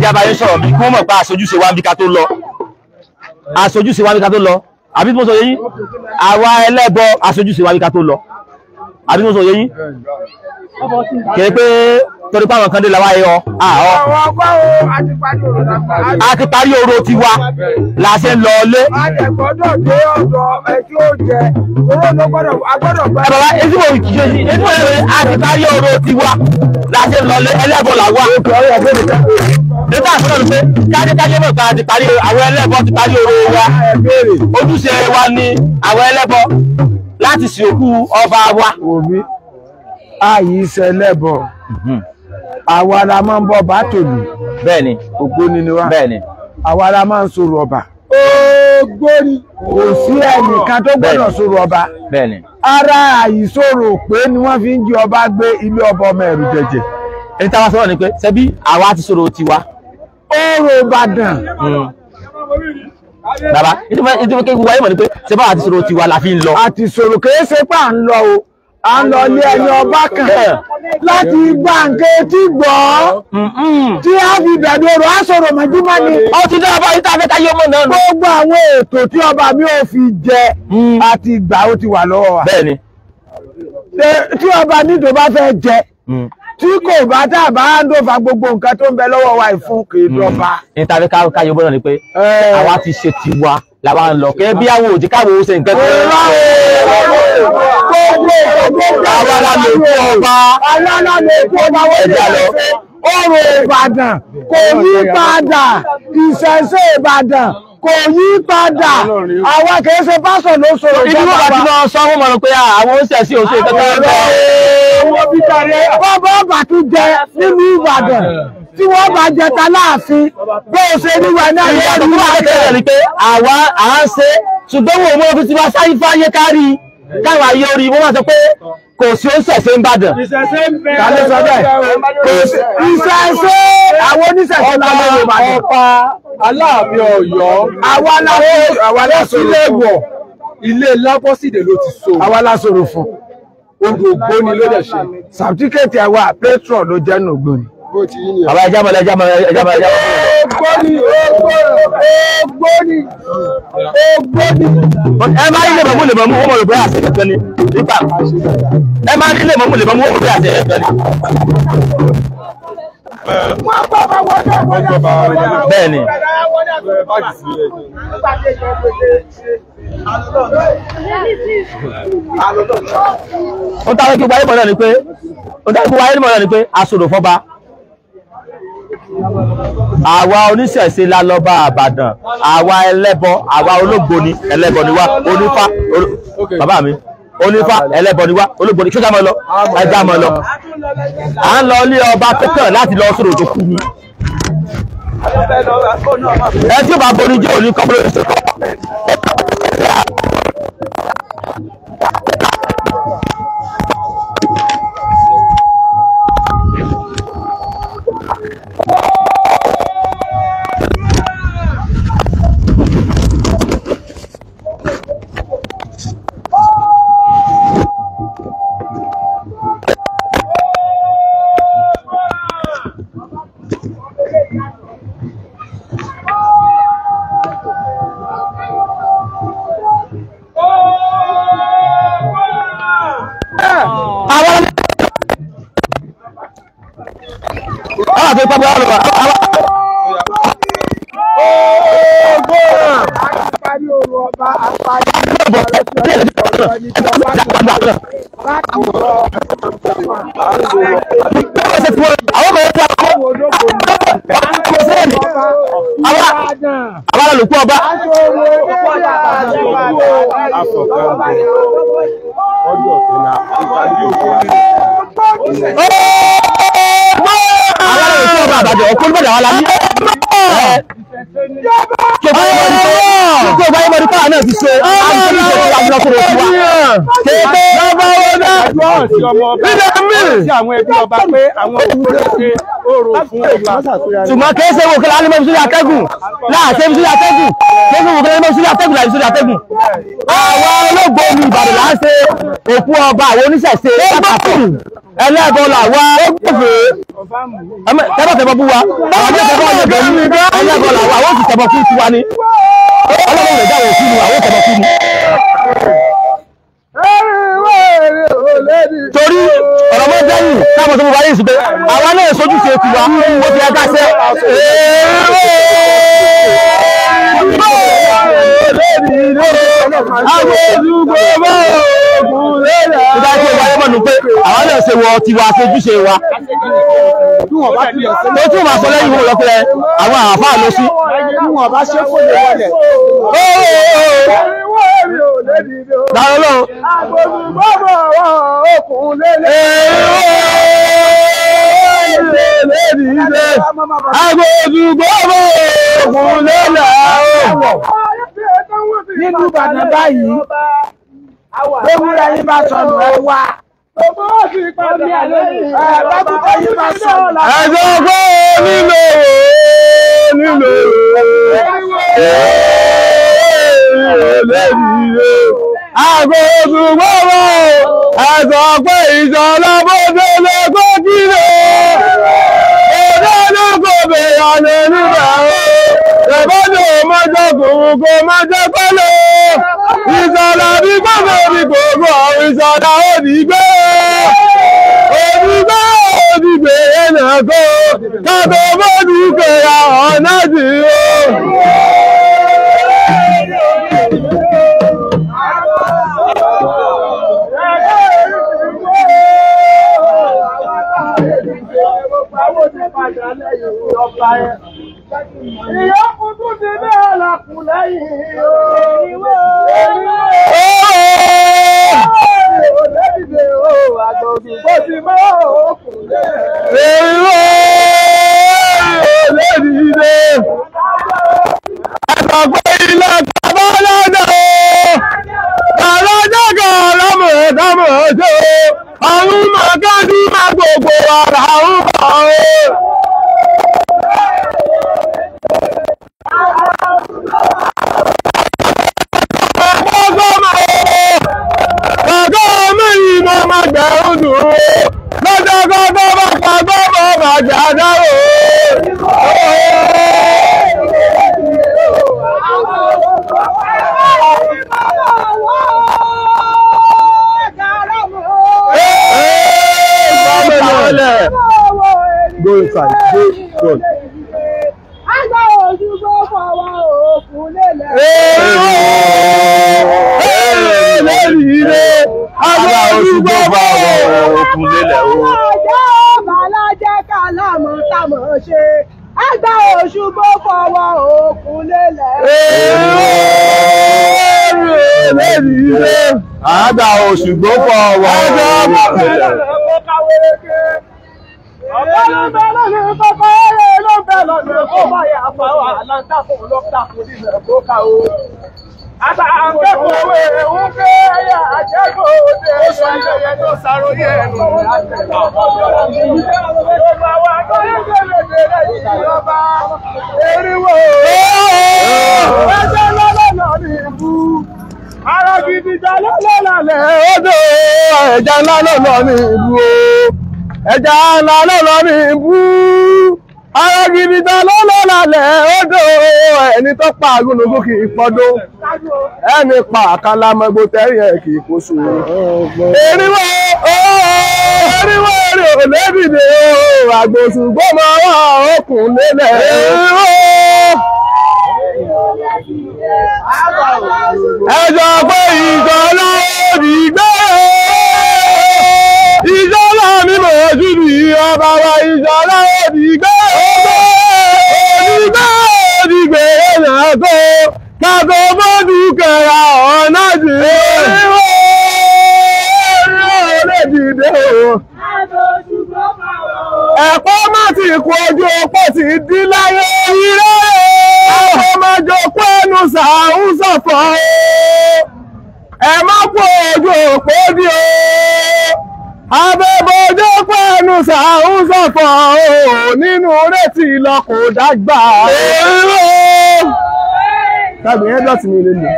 ìjábá yẹn sọ̀rọ̀ bí kí wọ́n mọ̀ pé aṣojúṣe wa ń bí ká tó lọ aṣojúṣe wa ń bí ká tó lọ àbí mo sọ yẹyìn àwa ẹlẹ́bọ aṣojúṣe wa ń bí ká tó lọ àbí mo sọ yẹyìn kìí pé torí pé àwọn kan dé làwa yọ a ti parí oró tiwa la ṣe ń lọ lé. bàbá ezigbo ìkíṣe sí ezigbo ìròyìn a ti parí oró tiwa la ṣe ń lọ lé ẹlẹ́bọ làwa. nígbà tó lọ pé kájékájé mọ̀ pé a ti parí àwọn ẹlẹ́bọ ti parí oró wa ojúṣe wa ni àwọn ẹlẹ́bọ láti sìnkú ọba wa. Àyí ṣẹlẹ́bọ àwa la máa ń bọ́ bá tòlù. Bẹ́ẹ̀ni ògbóni ni wá. Bẹ́ẹ̀ni àwa la máa ń sọ̀rọ̀ ọba. ògbóni kò sí ẹnìkan tó gbọ́dọ̀ sọ̀rọ̀ ọba. Bẹ́ẹ̀ni ara àyíṣòro pé ni wọ́n fi ń jí ọba gbé ilé ọba ọmọ ẹ̀rù jẹjẹ. èyí táwa sọ̀rọ̀ ni pé ṣebí àwa ti sọ̀rọ̀ tiwa. Orò Ìbàdàn. Bàbá ìdíwọ́ kéwù wáyé mọ̀ ni pé ṣé báwa ti sọ̀rọ̀ tiwa la fi ń lọ. àti sọ̀rọ̀ kìí ṣe pé à ń lọ o à ń lọ ilé ẹni ọba kan láti gba nǹkan tí gbọ́ tí a fi bẹ̀rẹ̀ orò àsọ̀rọ̀ mọ́júmọ́ ni. ó ti dára báyìí tá a fẹ́ ká yé ọmọ náà nù. gbogbo àwọn ètò tí ọba mi ò fi jẹ àti ìgbà ó ti wà lọ́wọ́ wa. Bẹ́ẹ̀ni tí ọba nídò bá fẹ́ jẹ tí kò bá tá a bá ń dòfà gbogbo nǹkan tó ń bẹ lọ́wọ́ wa ìfún kì í dọ́ba. ní tá a fẹ́ ká yé ọmọ náà ni pé àwa ti ṣe tiwa làwa ń lọ kẹ́ bí àwọn òjì káwọn ó ṣe nǹkan tó ń lọ. àwa la lè kó ọba ẹja lọ. Orò Ìbàdàn kò yí padà ìṣẹ̀ṣe Ìbàdàn kò yí padà àwa kìí ṣe pásọ̀ ló sọ̀rọ̀ ìdúró bá ti máa sọ fún mọ̀ pé àwọn ó ṣẹ̀ sí òṣè kankan lọ. wọ́n bá bàtú jẹ nínú Ìbàdàn tí wọ́n bá jẹta láàfin bó o ṣe níwà náà ìyàtọ̀ fún wa kẹ́kẹ́ ni pé àwa à ń ṣe ṣùgbọ́n wọn ò mọ fi ti wá sáyé fáyé kárí káwọn ayé orí wọn wá sọ pé kò sí ó ṣẹ̀ṣẹ̀ ń bàdàn. kálẹ̀ sọ bẹ́ẹ̀ ìṣẹ̀ṣe àwọn oníṣẹ̀ṣe lálẹ́ Yorùbá ọba Aláàfin Ọ̀yọ́ àwa lásòrò fún ilé Lábọ́sídé ló ti so àwa lásòrò fún odò Ògbóni ló dẹ̀ ṣe. sàtífíkẹ́tì àwa pétrọ̀ ló jẹ́ nù Ògbóni. àwa ẹja mọ̀ ẹja mọ̀ ẹja mọ̀ ẹja mọ̀. Ògbóni. ẹ máa ń lè mọ̀mú wọ́n mọ̀ lóbi àṣẹ kẹ̀kẹ́ ni nípa ẹ máa ń lè mọ̀mú wọ́n mọ̀ lóbi àṣẹ kẹ̀kẹ́ ni. Bẹ́ẹ̀ni. ó dáwọ́ kí wáyé mọ̀ náà ni pé aṣòro fọ́ba àwa oníṣẹ̀ṣe la lọ bá Ìbàdàn àwa ẹlẹ́bọ àwa ológbòni ẹlẹ́bọ ni wá onífá bàbá mi onífá ẹlẹ́bọ ni wá ológbòni ṣọ́jà mọ́ lọ ẹja mọ́ lọ à ń lọ ilé ọba pẹ́kàn láti lọ sọ̀rọ̀ tó kú ni ẹ tí ó bá borí jẹ́ òní kọ́ bóyá ṣe kọ́. àwọn olùkú ọba àbàjọ ọkùnrin bẹ̀rẹ̀ àwọn alámi kí o bá yẹ́ mọ́rí pàà náà ti ṣe àìsí ìṣẹ́ àjọkùnrin òkú wa kéèké lọ́bọ̀ wọn náà sí àwọn ẹbí ọba pé àwọn òkúrẹ́ ṣe orò fún ọba. ṣùgbọ́n kìí ṣe wòkè láti mọ́ sílẹ̀ atẹ́gùn láàṣẹ sílẹ̀ atẹ́gùn kìí ṣe wòkè láti mọ́ sílẹ̀ atẹ́gùn láti sílẹ̀ atẹ́gùn. àwọn olóògbé omi Ìbàdàn là ń ṣe òkú ọba àwọn oníṣẹ̀ṣe ẹlẹ́bọ làwa tẹ́bọ̀ tẹ́bọ̀ bú wa àwọn tẹ́bọ̀ ọ̀yẹ̀bẹ̀ ní ẹlẹ́bọ làwa àwọn sì tẹ́bọ̀ fún tiwa ni ọlọ́run lè jáwé fún àwọn tẹ́bọ̀ fún torí ọ̀rọ̀ mọ́ jẹ́yìn táwọn tó mú wáyé ìsìnkú àwọn náà sojú ṣe tiwa ó ti ẹ̀ka ṣẹ́ ìdájọ́ ìwáyé mọ̀nù pé àwọn náà ṣe wọ tiwa ṣojúṣe wa tó tún máa sọ lẹ́yìn wọn lọ́pẹ́ àwọn àfáà lọ sí dáadọ́ nínú Ìbàdàn báyìí ewúrẹ́ yìí bá sọnù ẹ wá bábúkọ yìí bá sọnù ẹjọ́ kó nílò agbóògùn gbọ́rọ̀ ẹ̀sọ̀ pé ìjọba bóde lẹ́gbọ́ kílò òdánù kò bèèrè nígbà ẹ̀bọ́dọ̀ mọ́jọ́kùnrin kò mọ́jọ́ pẹ́lẹ̀ ìṣọ̀lá bí gbọ́gbọ́ bí gbogbo ìṣọ̀lá òdìgbé ẹnàkó kàtó bọ́dù kẹyà ọ̀nà jì ìyókù tún ti ní àlàkùn lẹ́yìn àwọn mọ̀gádí máa gbogbo ara àwọn ọ̀rọ̀ ọgọ́ mẹ́rin mọ́ máa gbẹ̀rún dúró lọ́jọ́ gọ́gọ́ bá pàgọ́ mọ́ máa jàdáwò Go inside, go. Àgbà òṣùgbọ́ fọwọ́ òkun lélẹ̀. Àgbà òṣùgbọ́ fọwọ́ òkun lélẹ̀ o. Ọjọ́ bàlájẹ́ kálámọ̀ támọ̀ ṣe. Àgbà òṣùgbọ́ fọwọ́ òkun lélẹ̀. Àgbà òṣùgbọ́ fọwọ́ òkun lélẹ̀. Ọ̀pọ̀ ló bẹ lọ́nà kọ́kọ́ rẹ̀ ló bẹ lọ́nà kó máa yà fáwà láńtàkùn lọ́pàá nílẹ̀ kó ká o. Àtàkùn ẹ̀wọ̀n fẹ́ ẹ̀yà àjẹ́gbò òde oṣù ayẹyẹ tó sàròyé ẹ̀rù àtẹ̀kọ̀. Gbogbo àwọn akọ́yẹ́gbẹ̀lẹ̀dẹ̀ rẹ̀ ìjọba eriwo. Ẹjẹ́ lọ́lọ́nà ní ìbú. Ara gidi jà lọ́lọ́lẹ̀ odò ẹ̀jẹ̀ ńlá lọ́nà ní ìbú o. Ẹja ńlá lọ́lọ́ ní ibú ara gidi tán lọ́lọ́ lálẹ́ odò ẹni tó pa agúnugún kì í pọ́dó ẹni pa àkàlàmọ́gbò tẹ́rì ẹ̀ kì í kóṣù eriwo èrè olébìdè àgbòsùgbò máa wà ókùn lélẹ̀ eriwo ẹjọ́ pé ìjọba òdì gbé ìjọba mímọ̀ ojú bí ọba wa ìjọba òdìgbé òdìgbé ẹ̀nàkó kàtó bọ́dù kẹra ọ̀nà jì ẹ̀pọ́ má ti kú ojú ọpọ́ ti dí láyé irẹ́ àwọn máa jọ pé ẹnu sàáhùn sọ̀fọ̀ ẹ má kú ojú ọpọ́ dí o abẹ́bọ́jọ́ pẹ̀lú sàún sọ̀fọ̀ nínú rétí lọ́kọ̀ dágbà ẹ̀rọ tàbí ẹ́ dọ̀tí mi lè lè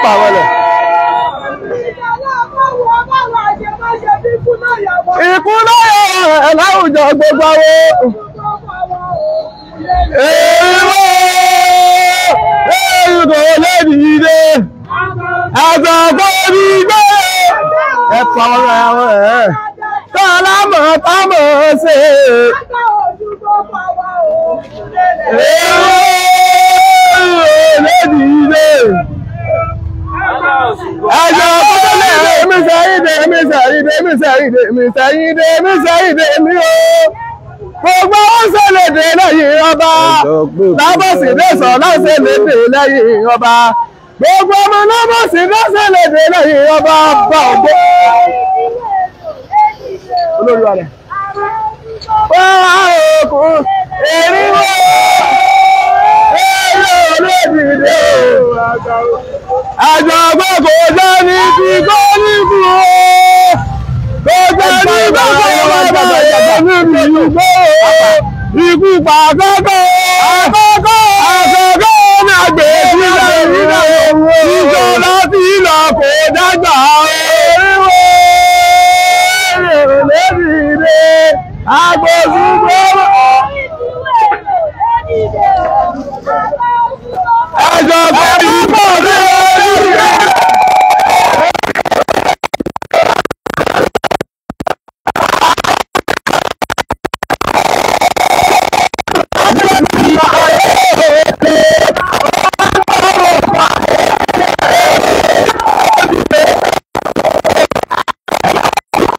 pa wọlé. Ikú náà yẹ láwùjọ gbogbo àwọn. Èyí kò lè dìde. Àgbàgbọ́ ní gbé. Ẹ pa wọlé àwọn ẹ̀. Tọ́lá mọ̀ támọ̀ ṣe. Gbogbo ó ṣẹlẹ̀dẹ̀ lẹ́yìn ọba, lábọ̀sí lẹ́sọ̀ lọ́sẹ̀lẹ̀dẹ̀ lẹ́yìn ọba, gbogbo ọmọ lábọ̀sí lọ́sẹ̀lẹ̀dẹ̀ lẹ́yìn ọba bá ọgbọ́. Olórí wa rẹ̀. Wọ́n òkú èrìwó, èrò olóbìnrin àjọ̀gbọ́ kò dání bí kò ní kú o. Kò dání gbogbo ọmọ níbi ìgbó ikú pa àkọ́kọ́ ní àgbè sílẹ̀ ìrìnà ìjọ láti ìlọ kò dágbà oríwó èrò lébìí àgbòsùgbò.